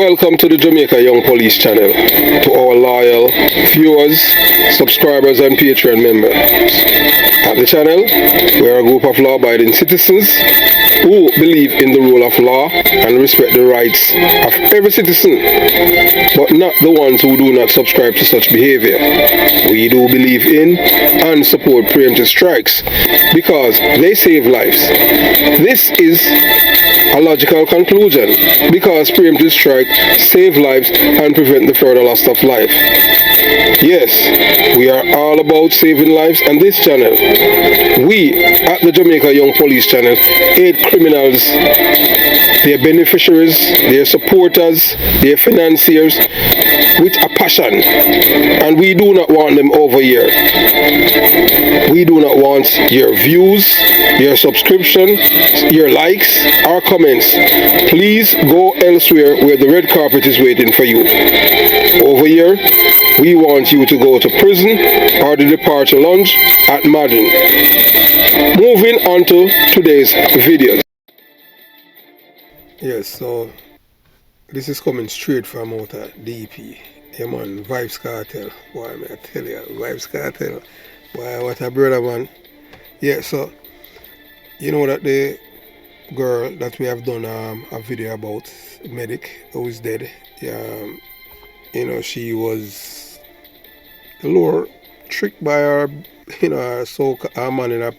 Welcome to the Jamaica Young Police channel, to our loyal viewers, subscribers and Patreon members. At the channel, we are a group of law-abiding citizens who believe in the rule of law and respect the rights of every citizen, but not the ones who do not subscribe to such behavior. We do believe in and support preemptive strikes because they save lives. This is a logical conclusion because preemptive strike save lives and prevent the further loss of life. Yes, we are all about saving lives, and this channel, we at the Jamaica Young Police channel, aid criminals, their beneficiaries, their supporters, their financiers with a passion, and we do not want them over here. We do not want your views, your subscription, your likes, or comments. Please go elsewhere where the red carpet is waiting for you. Over here, we want you to go to prison or the departure lounge at Madden. Moving on to today's video. Yes, so this is coming straight from out of DP. Yeah man, Vibes Cartel. Boy, I tell you, Vibes Cartel. Boy, what a brother, man. Yeah, so you know that the girl that we have done a video about, medic who is dead. You know, she was a little tricked by her, her man in a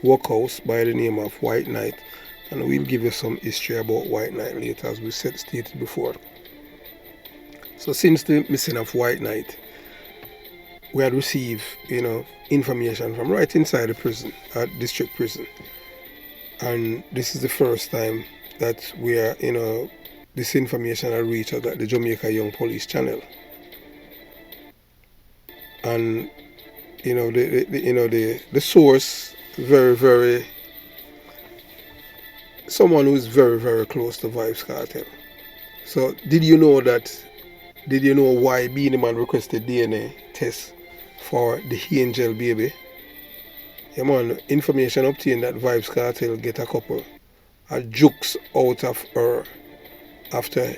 workhouse by the name of White Knight. And we'll give you some history about White Knight later, as we stated before. So since the missing of White Knight, we had received, information from right inside the prison, at district prison. And this is the first time that we are, this information has reached out at the Jamaica Young Police channel. And, the source, very, someone who is very close to Vibes Cartel. So did you know why Beenie Man requested DNA test for the angel baby? Yeah man, information obtained that Vibes Cartel get a couple of jokes out of her after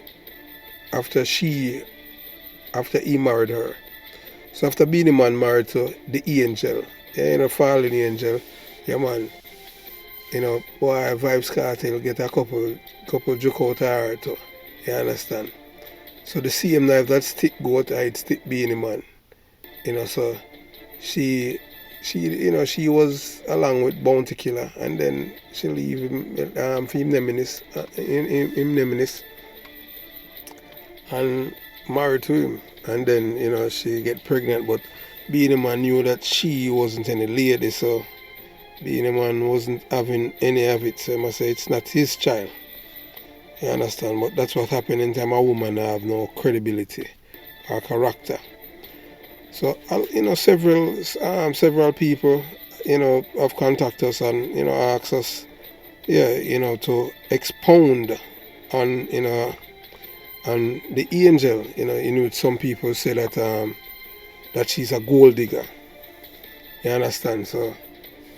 he married her. So after Beenie Man married to the angel, fallen angel, yeah man, boy, Vibes Cartel get a couple joke out of her too. You understand? So the same knife that stick goat, I'd stick Beenie Man. So she was along with Bounty Killer, and then she leave him for him nemesis, and married to him. And then, she get pregnant, but Beenie Man knew that she wasn't any lady, so Beenie Man wasn't having any of it. So I must say it's not his child. You understand? But that's what happened in time a woman have no credibility or character. So several people, have contacted us and asked us, to expound on on the angel. Some people say that she's a gold digger. You understand? So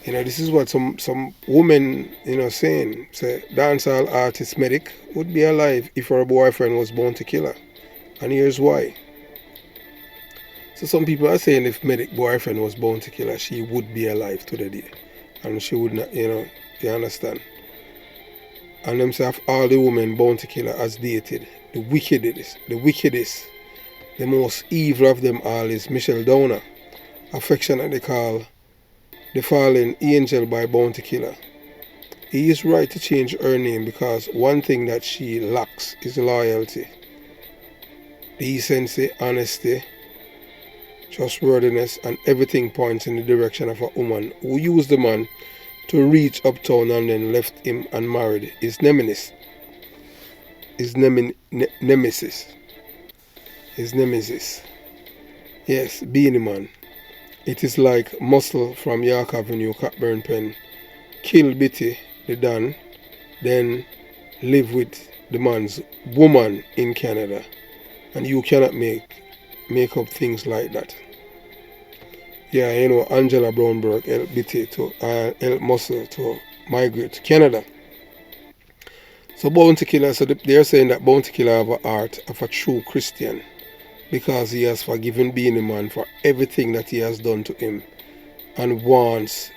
this is what some women saying. Say dancehall artist medic would be alive if her boyfriend was born to kill her, and here's why. So some people are saying if medic boyfriend was born to kill her, she would be alive to the day, and she would not. You understand? And them say of all the women born to kill her as dated, the wickedest, the most evil of them all is Michelle Downer, affectionately called the fallen angel by Bounty Killer. He is right to change her name because one thing that she lacks is loyalty, decency, honesty, trustworthiness, and everything points in the direction of a woman who used the man to reach uptown and then left him and married his nemesis. Yes, Beenie Man. It is like Muscle from York Avenue, Cockburn Pen. Kill Bitty, the Don, then live with the man's woman in Canada. And you cannot make up things like that. Yeah, Angela Brownberg helped Bitty to help Muscle to migrate to Canada. So bounty killer, so they're saying that bounty killer have a heart of a true Christian because he has forgiven Beenie Man for everything that he has done to him and wants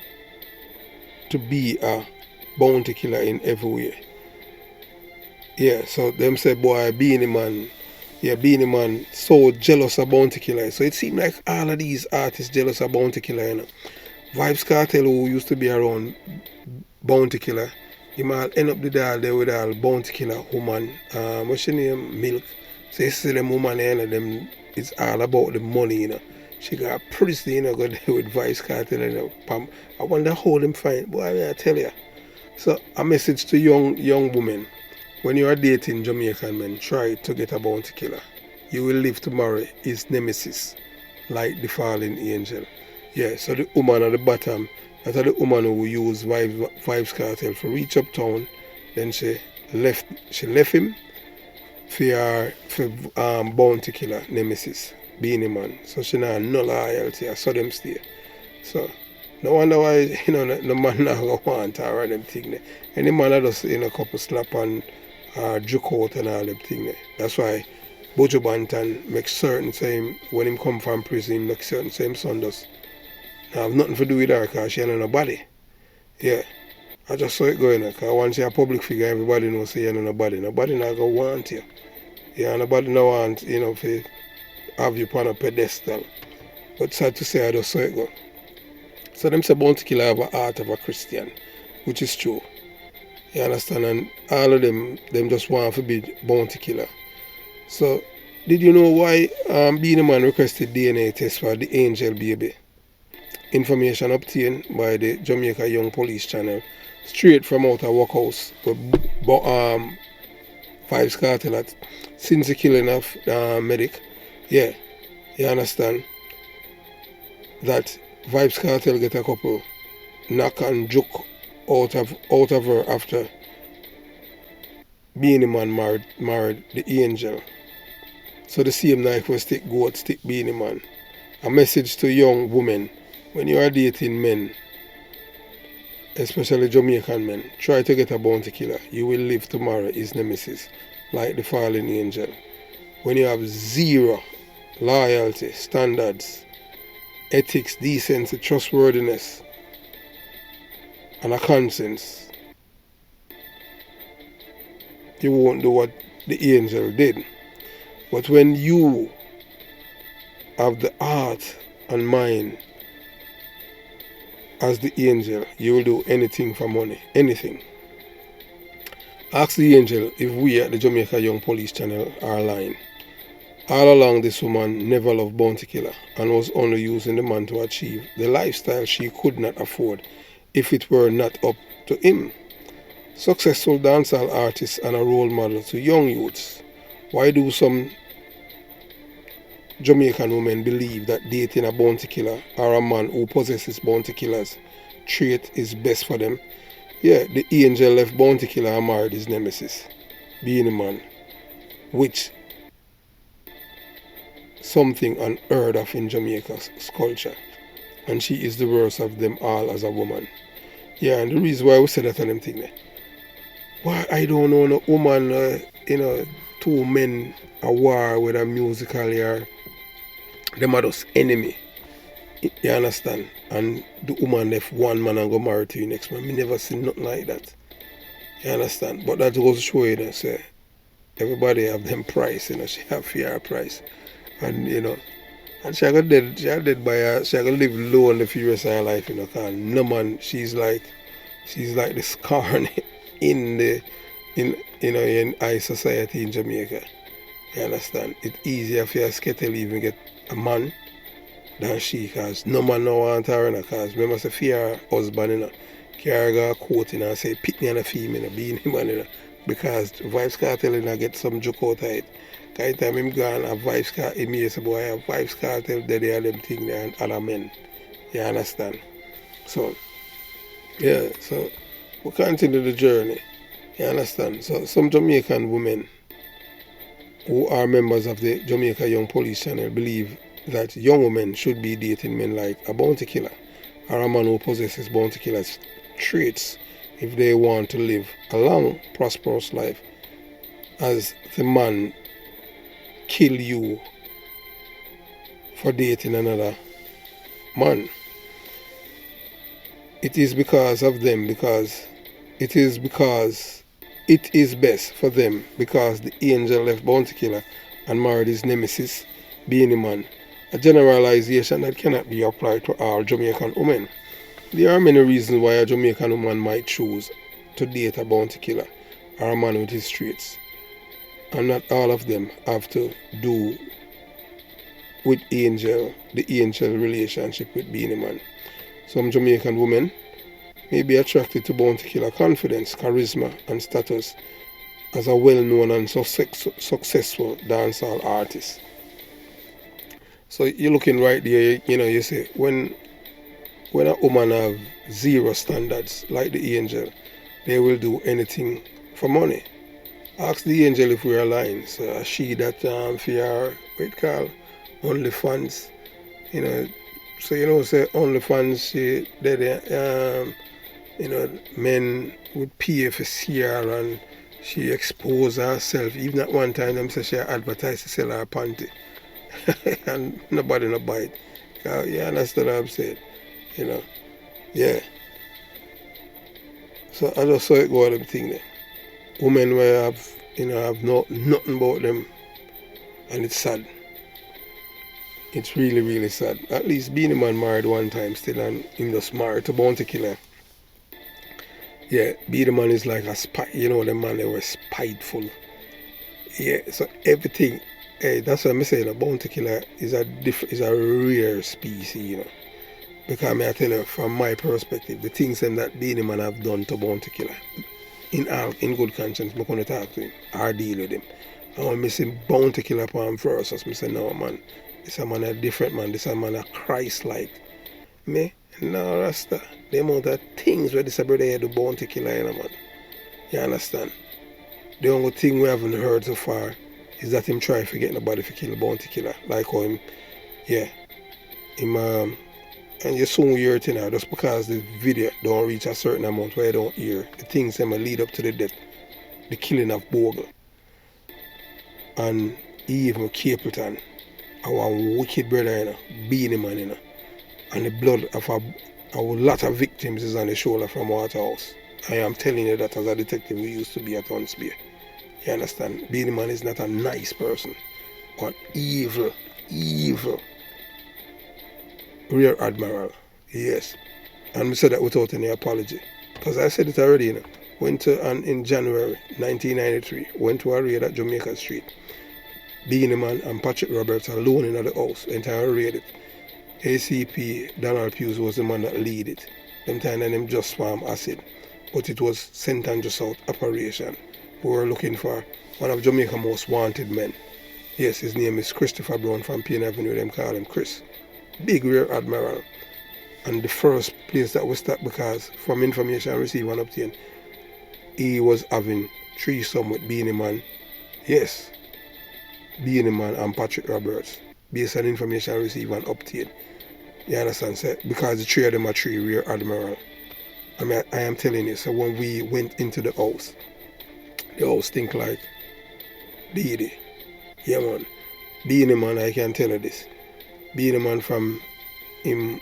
to be a bounty killer in every way. Yeah, so them say, boy, Beenie Man so jealous of bounty killer. So it seems like all of these artists jealous of bounty killer, you know. Vibes Cartel, who used to be around bounty killer, he might end up the day there with a bounty killer woman. What's her name? Milk. So you see them woman, you know, them, it's all about the money, you know. She got pretty, you know, go there with Vibes Cartel, you know. Pam. I wonder how them find. Boy, I tell you. So a message to young women. When you are dating Jamaican men, try to get a bounty killer. You will live to marry his nemesis, like the fallen angel. Yeah, so the woman at the bottom, that's the woman who use Vibes Cartel for reach uptown. Then she left him for bounty killer nemesis, Beenie Man. So she not no loyalty, I saw them stay. So no wonder why, you know, the man not go want her and them thing there. Any man that does, you know, couple slap and juke out and all them thing there. That's why Bojo Bantan makes certain same when him come from prison, he makes certain same son does. I have nothing to do with her because she ain't nobody. Yeah. I just saw it going, because once you're a public figure, everybody knows you ain't nobody. Nobody not gonna want you. Yeah, nobody no want, you know, to have you on a pedestal. But sad to say, I just saw it go. So them say bounty killer have a heart of a Christian, which is true. You understand? And all of them just want to be bounty killer. So, did you know why Beenie Man requested DNA test for the angel baby? Information obtained by the Jamaica Young Police Channel, straight from out of workhouse with Vibes Cartel at since the killing of medic. Yeah, you understand? That Vibes Cartel get a couple knock and joke out of her after Beenie Man married the angel. So the same knife will stick goat, stick Beenie Man. A message to young women: when you are dating men, especially Jamaican men, try to get a bounty killer. You will live to marry his nemesis, like the fallen angel. When you have zero loyalty, standards, ethics, decency, trustworthiness, and a conscience, you won't do what the angel did. But when you have the heart and mind as the angel, you will do anything for money. Anything. Ask the angel if we at the Jamaica Young Police Channel are lying. All along, this woman never loved bounty killer and was only using the man to achieve the lifestyle she could not afford if it were not up to him. Successful dancehall artist and a role model to young youths. Why do some Jamaican women believe that dating a bounty killer or a man who possesses bounty killer's trait is best for them? Yeah, the angel left bounty killer and married his nemesis, Beenie Man, which something unheard of in Jamaica's culture. And she is the worst of them all as a woman. Yeah, and the reason why we say that on them thing there. Why I don't know no woman, two men a war with a musical or them are just enemy. You understand? And the woman left one man and go marry to you next man. Me never seen nothing like that. You understand? But that goes to show you that say everybody have them price, she have fair price. And and she got dead by her, she got live low on the furious of her life, cause no man, she's like the scorn in high society in Jamaica. You understand? It's easier for a skettle even get a man than she, cause no man no want her, cause remember say fear her husband, carry her coat and say pick me and a female, Beenie Man, because Vibes Cartel get some joke out of it. Every time him gone a Vibes Cartel, he say boy, I have Vibes Cartel, they are them thing there and other men. You understand? So yeah, so we continue the journey. You understand? So some Jamaican women who are members of the Jamaica Young Police Channel believe that young women should be dating men like a bounty killer or a man who possesses bounty killer's traits if they want to live a long, prosperous life, as the man kill you for dating another man. It is because of them, because it is best for them, because the angel left Bounty Killer and married his nemesis, Beenie Man. A generalization that cannot be applied to all Jamaican women. There are many reasons why a Jamaican woman might choose to date a bounty killer or a man with his traits, and not all of them have to do with the angel relationship with Beenie Man. Some Jamaican women may be attracted to bounty killer confidence, charisma, and status as a well-known and successful dancehall artist. So you're looking right there, you say, when a woman have zero standards like the angel, they will do anything for money. Ask the angel if we're lying. So she that for your only fans, so say only fans, she men would pay for see her, and she expose herself. Even at one time them say she advertised to sell her panty. And nobody no buy it. You understand what I'm saying? Yeah. So I just saw it go on them thing there. Women where have nothing about them, and it's sad. It's really, really sad. At least Beenie Man married one time still, and him just married to bounty killer. Yeah, Beenie Man is like a spy. The man they were spiteful. Yeah, so everything. Hey, that's what I'm saying. A bounty killer is a rare species, Because I tell you, from my perspective, the things that Beenie Man have done to bounty killer, in good conscience, I'm going to talk to him or deal with him. I want to see bounty killer upon him first. As I say, no man, this a man a different man. This a man a Christ-like. Me, no Rasta. The amount of things where this brother here do bounty killer, man. You understand? The only thing we haven't heard so far is that him try to get nobody to kill a bounty killer. Like how him, and you soon hear it now, just because the video don't reach a certain amount where you don't hear the things that may lead up to the death, the killing of Bogle. And even Capleton, our wicked brother, Beenie Man, and the blood of a lot of victims is on the shoulder from Waterhouse. I am telling you that as a detective we used to be at Huntsby. You understand? Beenie Man is not a nice person, but evil. Rear Admiral, yes. And we said that without any apology. Because I said it already, Went to, and in January 1993, went to a raid at Jamaica Street. Beenie Man and Patrick Roberts alone in the house, entire raided. ACP Donald Hughes was the man that lead it. Them time and them just farm acid. But it was St. Andrew South operation. We were looking for one of Jamaica's most wanted men. Yes, his name is Christopher Brown from Payne Avenue, them call him Chris. Big Rear Admiral. And the first place that we stopped, because from information I received and obtained, he was having threesome with Beenie Man. Yes, Beenie Man and Patrick Roberts. Based on information I received and obtained. You understand? So, because the three of them are three Rear Admiral. I am telling you, so when we went into the house think like Beenie. Yeah man. Beenie Man, I can tell you this. Beenie Man from him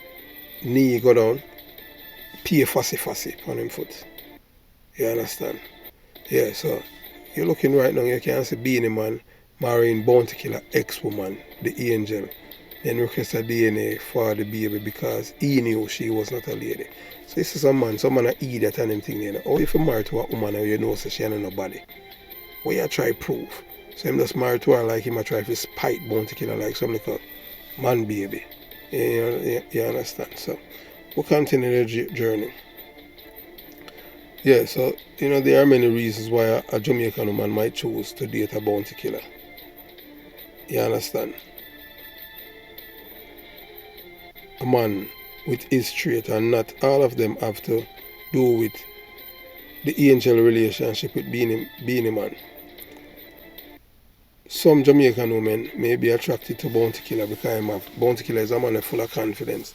knee go down, pay fussy on him foot. You understand? Yeah, so you're looking right now, you can see Beenie Man marrying bounty killer ex-woman, the angel, then request a DNA for the baby because he knew she was not a lady. So this is some man an idiot and them thing. How if you marry to a woman and you know so she ain't nobody? What you try prove? So him just married to her like him a try to spite bounty killer like some little man baby. You understand? So we'll continue the journey. Yeah, so there are many reasons why a Jamaican woman might choose to date a bounty killer. You understand? A man with his trait, and not all of them have to do with the angel relationship with Beenie Man. Some Jamaican women may be attracted to bounty killer because bounty killer is a man full of confidence.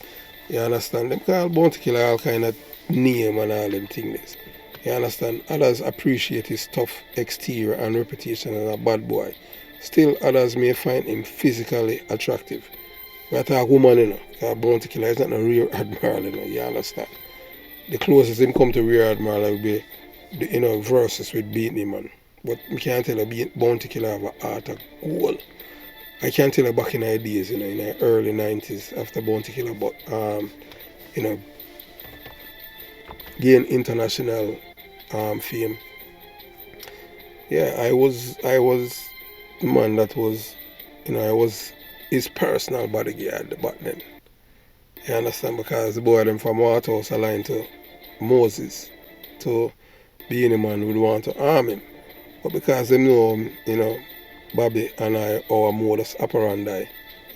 You understand? Them call bounty killer all kind of name and all them things. You understand? Others appreciate his tough exterior and reputation as a bad boy. Still, others may find him physically attractive. But a woman, you know, a bounty killer is not a real admiral, you know, you understand? The closest him come to real admiral will be, the, you know, versus with Beenie, man. But we can't tell a bounty killer have a heart of gold. I can't tell you back in the days, you know, in the early 90s, after bounty killer, but, you know, gain international fame. Yeah, I was the man that was, you know, I was his personal bodyguard back then. You understand? Because the boy them from Waterhouse aligned to Moses, to being a man would want to harm him. But because them know, you know, Bobby and I, our modus operandi,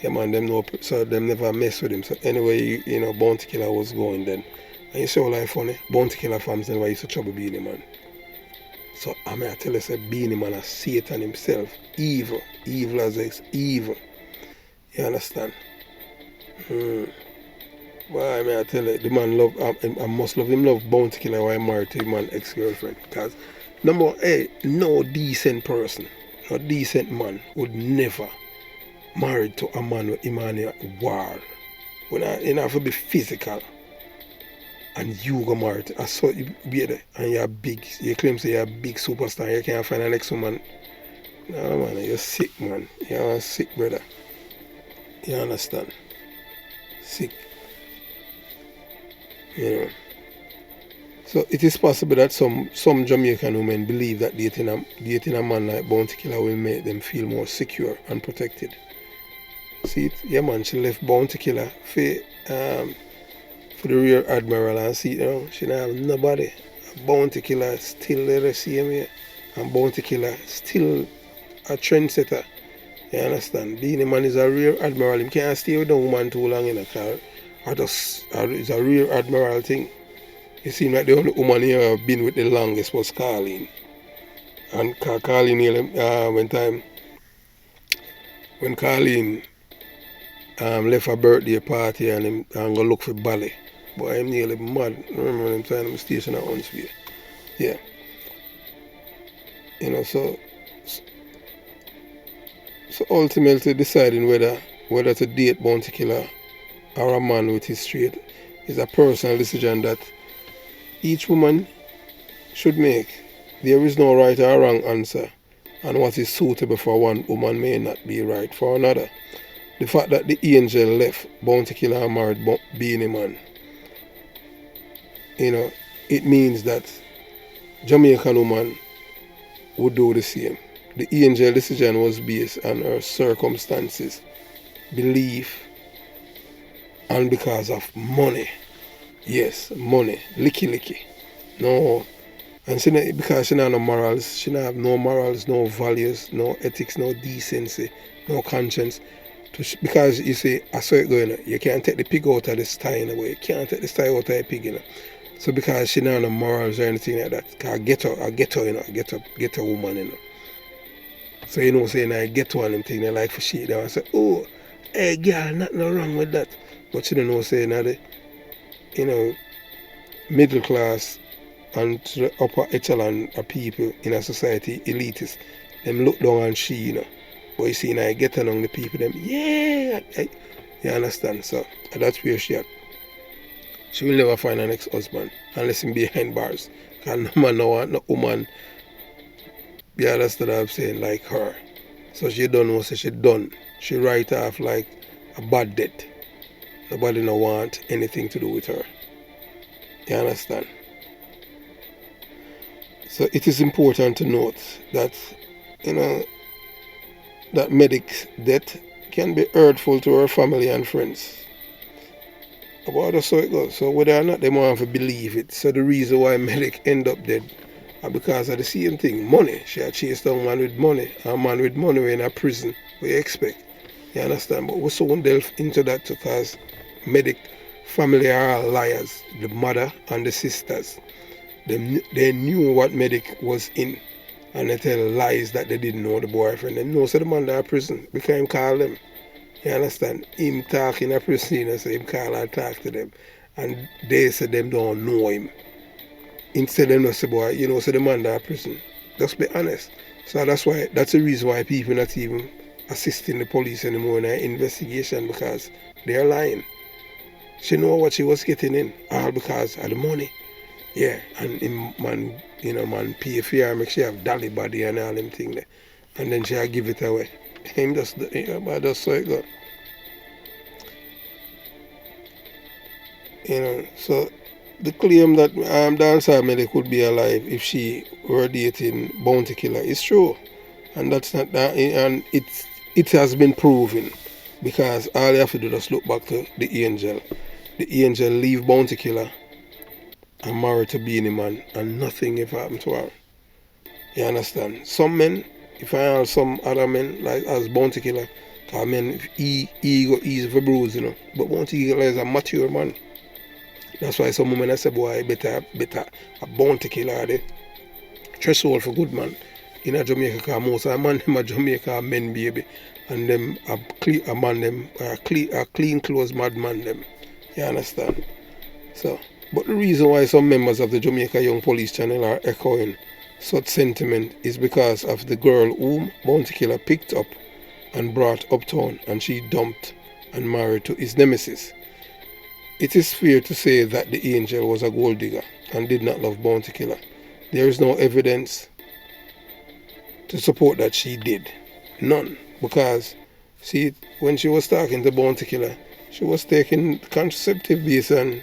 yeah man, them know, so them never mess with him. So anyway, you know, bounty killer was going then. And you see how life funny? Bounty killer fams never used to trouble Beenie man. So I mean, I tell you, say Beenie man is Satan himself. Evil. Evil as is evil. You understand? Well, I mean, I tell you, the man love, I must love him, love bounty killer while I'm married to him man ex-girlfriend. Because, number one, hey, no decent person, no decent man would never marry to a man with him on a war. When you have to be physical. And you go married, I saw you be there, and you're big, you claim say you're a big superstar, you can't find the next woman. No man, you're sick man, you're sick brother. You understand? Sick. You know. So it is possible that some Jamaican women believe that dating a man like Bounty Killer will make them feel more secure and protected. See it? Yeah man, she left Bounty Killer for the rear admiral and see, you know, she don't have nobody. Bounty killer still there the same way. And bounty killer still a trendsetter. You understand? Beenie man is a rear admiral. He can't stay with a woman too long in a car. It's a rear admiral thing. It seems like the only woman here have been with the longest was Carleen. And Carleen when Carleen left a birthday party and go look for ballet. Boy, I'm nearly mad. Remember when I'm trying to station at Huntsville. Yeah. You know, so ultimately deciding whether to date bounty killer or a man with his trade is a personal decision that each woman should make. There is no right or wrong answer, and what is suitable for one woman may not be right for another. The fact that the angel left bounty killer and married Beenie man, you know, it means that Jamaican woman would do the same. The angel decision was based on her circumstances, belief, and because of money. Yes, money. Licky. No. And because she don't have no morals, she don't have no morals, no values, no ethics, no decency, no conscience. Because you see, I saw it going, you can't take the pig out of the sty in a way. You can't take the sty out of the pig, you know. So because she don't have no morals or anything like that, because I get her, you know, get a woman, you know. So you know, saying I get one and thing, they like for shit down and say, oh, hey girl, nothing wrong with that. But she don't know saying that, you know, middle class and to the upper echelon of people in a society, elitists, them look down on she, you know. But you see, now I get along the people, them, yeah, you understand? So that's where she at. She will never find an ex-husband unless he's behind bars. Because no man no want no woman, you understand what I'm saying, like her. So she don't know, so she done. She write off like a bad debt. Nobody no want anything to do with her. You understand? So it is important to note that, you know, that Medic's death can be hurtful to her family and friends. About that's how it goes. So whether or not they want to believe it. So the reason why Medic end up dead are because of the same thing. Money. She had chased down a man with money. A man with money in a prison. What you expect? You understand? But we soon delve into that because Medic family are all liars. The mother and the sisters. They knew what Medic was in. And they tell lies that they didn't know the boyfriend. They know so the man in prison. Because him call them. You understand? Him talk in a prison, so him call and talk to them. And they say them don't know him. instead of not say, boy, you know, so the man that prison. Just be honest. So that's the reason why people not even assisting the police anymore in an investigation, because they're lying. She know what she was getting in, all because of the money. Yeah, and man pay for her, make she have dolly body and all them things there. And then she'll give it away. Him just so it go. You know, so the claim that Dancer Melly could be alive if she were dating Bounty Killer is true. And that's not that, and it has been proven, because all you have to do is just look back to the angel. The angel leave Bounty Killer and marry to Beenie Man, and nothing ever happened to her. You understand? Some men, if I have some other men like as Bounty Killer, because men he go easy for bruise, you know. But Bounty Killer is a mature man. That's why some women I say, boy, better a Bounty Killer there. Threshold for good man. In a Jamaica, because most of the man in Jamaica are men, baby, and them are clean clothes madman them. You understand? So, but the reason why some members of the Jamaica Young Police Channel are echoing such sentiment is because of the girl whom Bounty Killer picked up and brought uptown, and she dumped and married to his nemesis. It is fair to say that the angel was a gold digger and did not love Bounty Killer. There is no evidence to support that she did. None. Because, see, when she was talking to Bounty Killer, she was taking contraceptive based on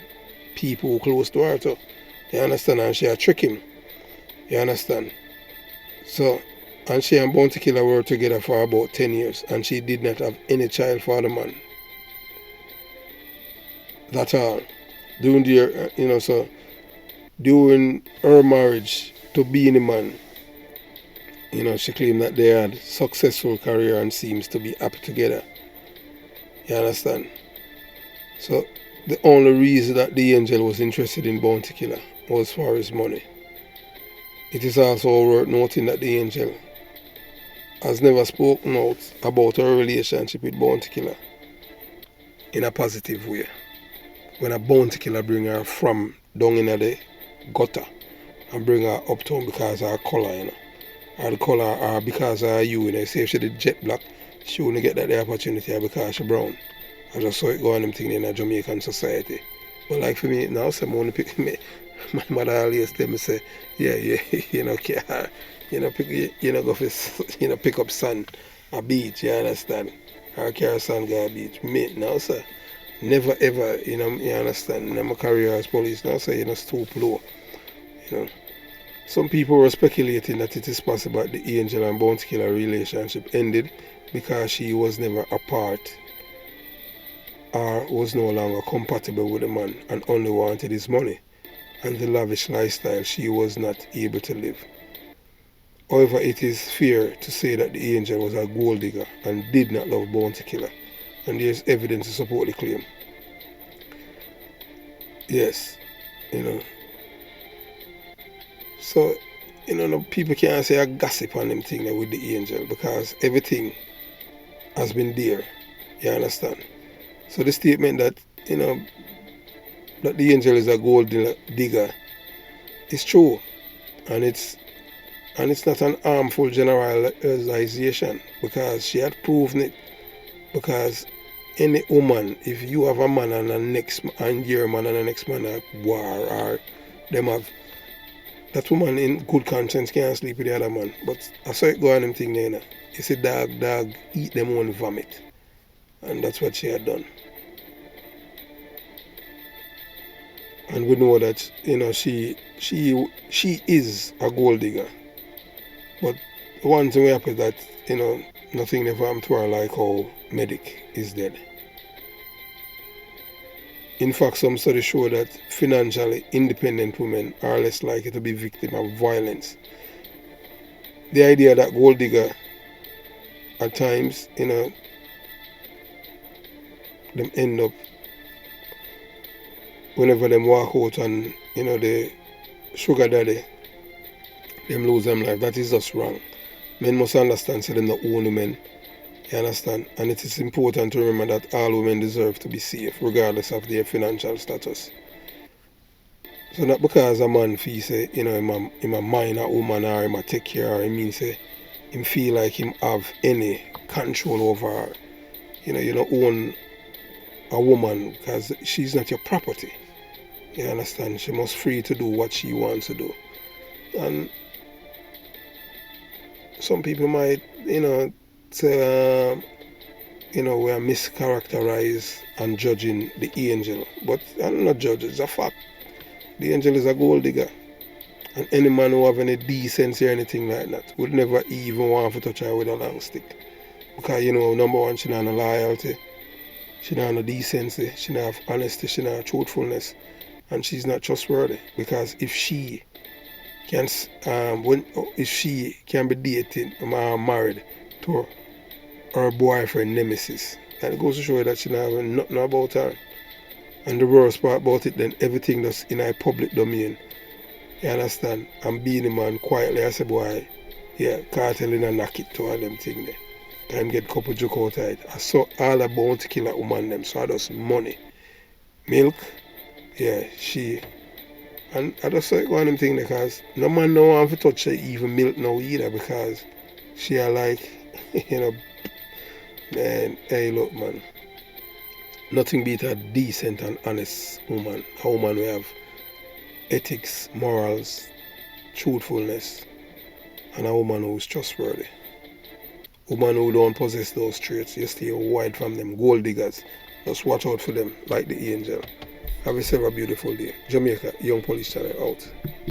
people close to her too. You understand? And she had tricked him. You understand? So, and she and Bounty Killer were together for about 10 years, and she did not have any child for the man. That's all. During the, so during her marriage to Beenie Man, she claimed that they had successful career and seems to be happy together. You understand? So the only reason that the angel was interested in Bounty Killer was for his money. It is also worth noting that the angel has never spoken out about her relationship with Bounty Killer in a positive way. When a Bounty Killer bring her from down in the gutter and bring her uptown because of her colour, or the colour, or because of you, say if she did jet black, she wouldn't get that the opportunity because she brown. I just saw it go on them thing in a Jamaican society. But like for me now, someone pick me, my mother always tell me say, yeah, go for, pick up son a beach, you understand? Or carry son go a beach. Me now, sir. Never ever, you understand, in my career as police now, so stoop low. Some people were speculating that it is possible that the angel and Bounty Killer relationship ended because she was never apart or was no longer compatible with the man and only wanted his money and the lavish lifestyle she was not able to live. However, it is fair to say that the angel was a gold digger and did not love Bounty Killer, and there is evidence to support the claim. Yes, So, people can't say a gossip on them thing with the angel because everything has been there. You understand? So the statement that, that the angel is a gold digger is true. And it's not an harmful generalization because she had proven it. Because any woman, if you have a man and your man and the next man at war, or them have, that woman in good conscience can't sleep with the other man. But I saw it go on them thing there. You see dog eat them own vomit. And that's what she had done. And we know that, she is a gold digger. But one thing we happen that, nothing never happened to her like how Medic is dead. In fact, some studies show that financially independent women are less likely to be victims of violence. The idea that gold digger at times, them end up, whenever them walk out and, the sugar daddy, them lose them life. That is just wrong. Men must understand so them not only men. You understand? And it is important to remember that all women deserve to be safe regardless of their financial status. So not because a man feel say, you know, him a mind a woman or him a take care of her, it means say him feel like him have any control over her. You know, you don't own a woman because she's not your property. You understand? She must free to do what she wants to do. And some people might, you know, say, you know, we are mischaracterized and judging the angel. But I'm not judging, it's a fact. The angel is a gold digger. And any man who have any decency or anything like that would never even want to touch her with a long stick. Because, you know, number one, she don't have loyalty. She don't have decency. She don't have honesty. She don't have truthfulness. And she's not trustworthy. Because if she can, if she can be dating or married to her boyfriend nemesis, that goes to show you that she don't have nothing about her. And the worst part about it, then everything that's in her public domain. You understand? And Beenie Man quietly I say, boy, yeah, Cartel in a knock it to all them thing there. Time get couple joke out of it. I saw all the bounty killer woman them, so I just money. Milk, yeah, she. And I just say one of them thing there because no man no want to touch her even milk now either because she are like, you know, man, hey look man. Nothing beat a decent and honest woman. A woman who have ethics, morals, truthfulness, and a woman who is trustworthy. Woman who don't possess those traits, you stay wide from them. Gold diggers, just watch out for them like the angel. Have yourself a beautiful day. Jamaica, Young Police Channel out.